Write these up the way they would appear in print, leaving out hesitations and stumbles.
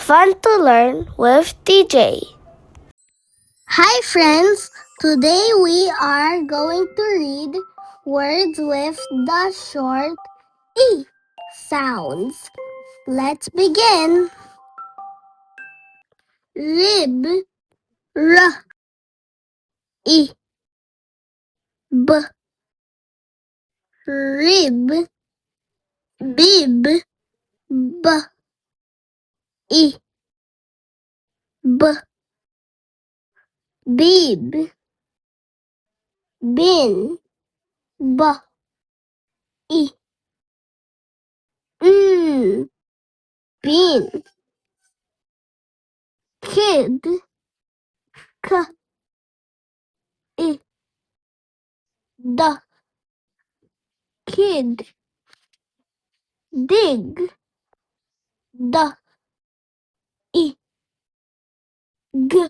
Fun to learn with DJ. Hi friends! Today we are going to read words with the short E sounds. Let's begin. Rib, R, E, B, rib, bib, B, E, B, bib, bin, B, E, bin, kid, K, I, D, kid, dig, D, I, G,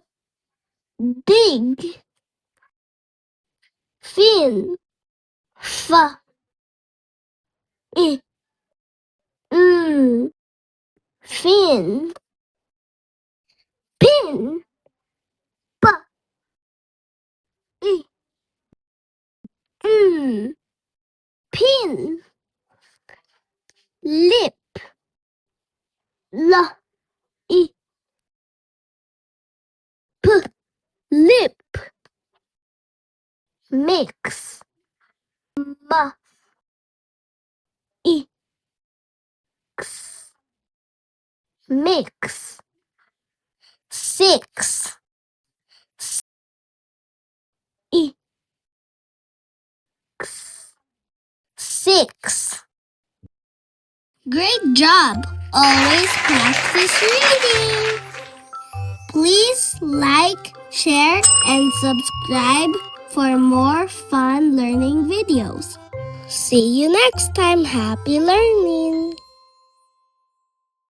dig, fin, F, I, fin, pin, P, I, pin, lip, L, I, P, lip, mix, M, I, X, mix, six, I, X, six. Great job! Always practice reading! Please like, share, and subscribe for more fun learning videos. See you next time. Happy learning!